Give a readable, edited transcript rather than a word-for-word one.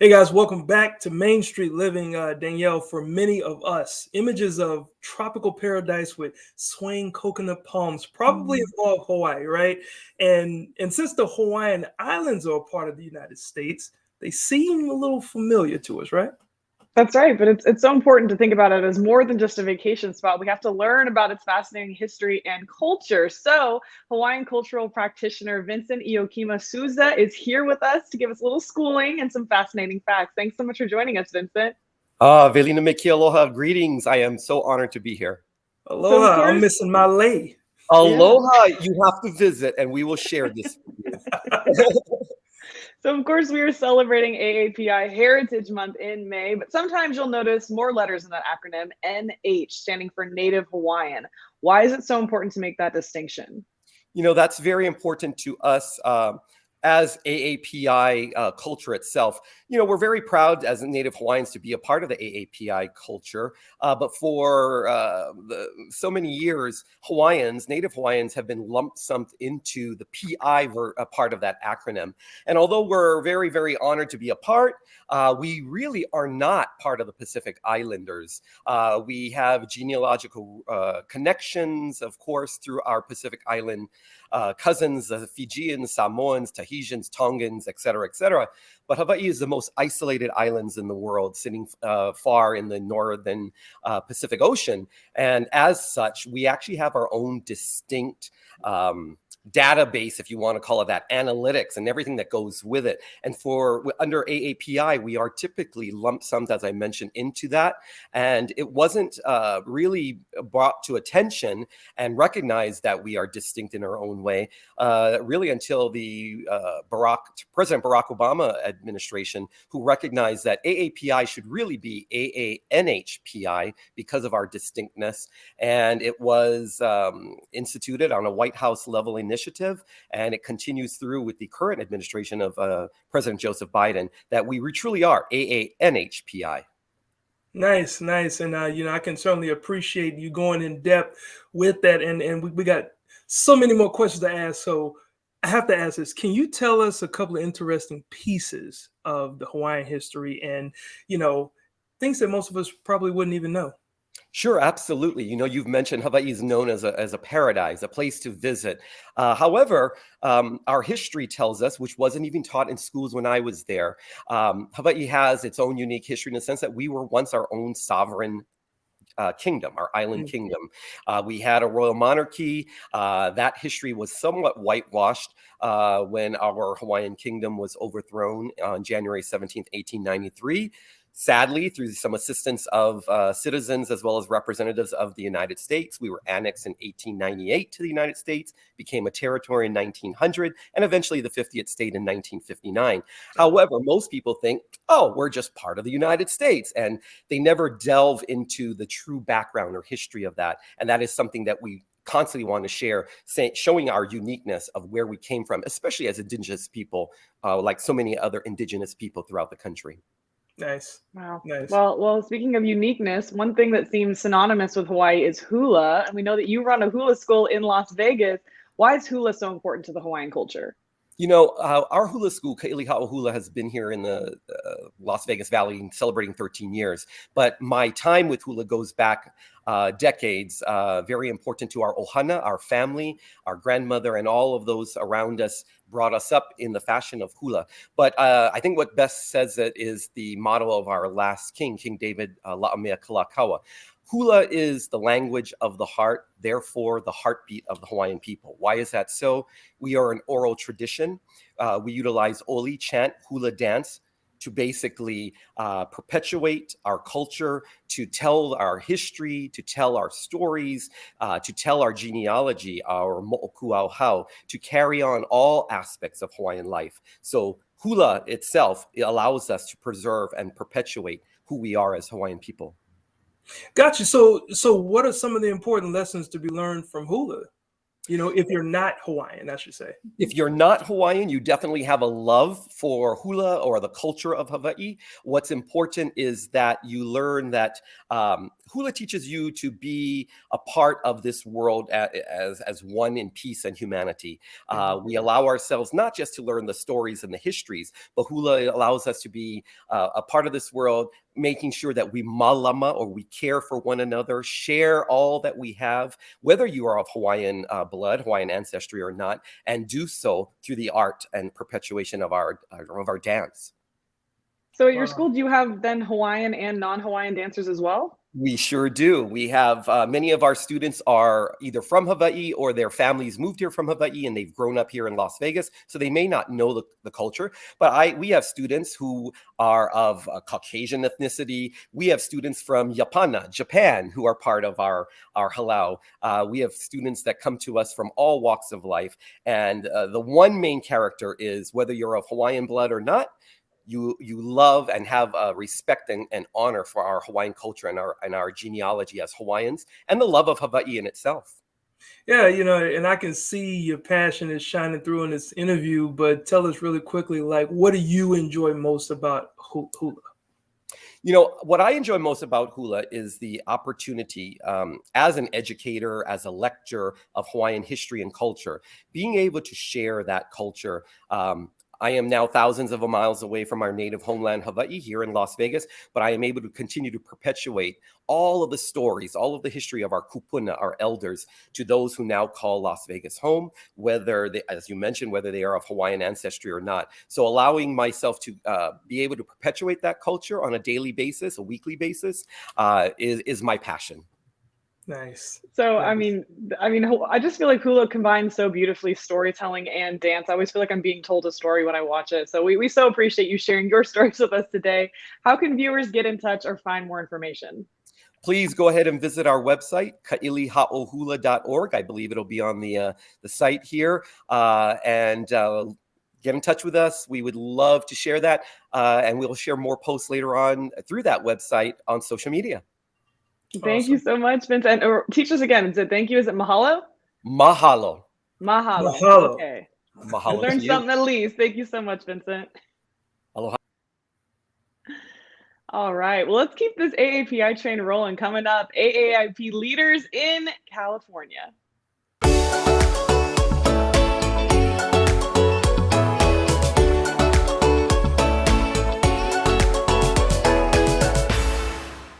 Hey guys, welcome back to Main Street Living. Danielle, for many of us, images of tropical paradise with swaying coconut palms probably involve Hawaii, right? And since the Hawaiian Islands are a part of the United States, they seem a little familiar to us, right? That's right, but it's so important to think about it as more than just a vacation spot. We have to learn about its fascinating history and culture. So, Hawaiian cultural practitioner Vincent Iokimo Souza is here with us to give us a little schooling and some fascinating facts. Thanks so much for joining us, Vincent. Velina Miki, aloha, greetings. I am so honored to be here. So, of Aloha, I'm course, missing my lei. yeah. Aloha, you have to visit and we will share this with you. So, of course, we are celebrating AAPI Heritage Month in May, but sometimes you'll notice more letters in that acronym, NH, standing for Native Hawaiian. Why is it so important to make that distinction? That's very important to us as AAPI culture itself. We're very proud as Native Hawaiians to be a part of the AAPI culture. But for so many years, Native Hawaiians have been lump summed into the PI part of that acronym. And although we're very, very honored to be a part, we really are not part of the Pacific Islanders. We have genealogical connections, of course, through our Pacific Island cousins, the Fijians, Samoans, Tahitians, Tongans, et cetera, et cetera. But Hawaii is the most isolated islands in the world, sitting far in the northern Pacific Ocean. And as such, we actually have our own distinct database, if you want to call it that, analytics and everything that goes with it. And under AAPI, we are typically lump summed, as I mentioned, into that. And it wasn't really brought to attention and recognized that we are distinct in our own way, really until the President Barack Obama administration, who recognized that AAPI should really be AANHPI because of our distinctness. And it was instituted on a White House level initiative, and it continues through with the current administration of President Joseph Biden, that we truly are AANHPI. Nice, nice. And, I can certainly appreciate you going in depth with that. And we got so many more questions to ask. So I have to ask this. Can you tell us a couple of interesting pieces of the Hawaiian history and, things that most of us probably wouldn't even know? Sure, absolutely. You've mentioned Hawaii is known as a paradise, a place to visit. However, our history tells us, which wasn't even taught in schools when I was there, Hawaii has its own unique history in the sense that we were once our own sovereign kingdom, our island kingdom. We had a royal monarchy. That history was somewhat whitewashed when our Hawaiian kingdom was overthrown on January 17th, 1893. Sadly, through some assistance of citizens as well as representatives of the United States, we were annexed in 1898 to the United States, became a territory in 1900, and eventually the 50th state in 1959. However, most people think, oh, we're just part of the United States, and they never delve into the true background or history of that. And that is something that we constantly want to share, showing our uniqueness of where we came from, especially as Indigenous people, like so many other Indigenous people throughout the country. Nice. Wow. Nice. Well, speaking of uniqueness, one thing that seems synonymous with Hawaii is hula. And we know that you run a hula school in Las Vegas. Why is hula so important to the Hawaiian culture? Our hula school, Kaʻilihao Hula, has been here in the Las Vegas Valley celebrating 13 years. But my time with hula goes back decades, very important to our ohana, our family, our grandmother, and all of those around us brought us up in the fashion of hula. But I think what best says it is the motto of our last king, King David La'amea Kalakaua. Hula is the language of the heart, therefore the heartbeat of the Hawaiian people. Why is that so? We are an oral tradition. We utilize oli, chant, hula dance to basically perpetuate our culture, to tell our history, to tell our stories, to tell our genealogy, our mo'okuauhau, to carry on all aspects of Hawaiian life. So hula itself, it allows us to preserve and perpetuate who we are as Hawaiian people. Gotcha. So what are some of the important lessons to be learned from hula? If you're not Hawaiian, I should say. If you're not Hawaiian, you definitely have a love for hula or the culture of Hawaii. What's important is that you learn that Hula teaches you to be a part of this world as one in peace and humanity. We allow ourselves not just to learn the stories and the histories, but hula allows us to be a part of this world, making sure that we malama, or we care for one another, share all that we have, whether you are of Hawaiian blood, Hawaiian ancestry or not, and do so through the art and perpetuation of our dance. So at your school, do you have then Hawaiian and non-Hawaiian dancers as well? We sure do. We have many of our students are either from Hawaii or their families moved here from Hawaii and they've grown up here in Las Vegas, so they may not know the culture. But we have students who are of Caucasian ethnicity. We have students from Japan, who are part of our halau. We have students that come to us from all walks of life. And the one main character is, whether you're of Hawaiian blood or not, you love and have respect and honor for our Hawaiian culture and our genealogy as Hawaiians, and the love of Hawaii in itself. Yeah, and I can see your passion is shining through in this interview, but tell us really quickly, like, what do you enjoy most about hula? What I enjoy most about hula is the opportunity as an educator, as a lecturer of Hawaiian history and culture, being able to share that culture. I am now thousands of miles away from our native homeland, Hawaii, here in Las Vegas, but I am able to continue to perpetuate all of the stories, all of the history of our kupuna, our elders, to those who now call Las Vegas home, whether they, as you mentioned, whether they are of Hawaiian ancestry or not. So allowing myself to be able to perpetuate that culture on a daily basis, a weekly basis, is my passion. Nice. So, Nice. I mean, I just feel like hula combines so beautifully storytelling and dance. I always feel like I'm being told a story when I watch it. So we so appreciate you sharing your stories with us today. How can viewers get in touch or find more information? Please go ahead and visit our website, kailihaohula.org. I believe it'll be on the site here. And get in touch with us. We would love to share that. And we'll share more posts later on through that website on social media. Thank you so much, Vincent. Or teach us again. Is it thank you? Is it mahalo? Mahalo. Mahalo. Mahalo. Okay. Mahalo. Learned something at least. Thank you so much, Vincent. Aloha. All right. Well, let's keep this AAPI train rolling. Coming up, AAIP leaders in California.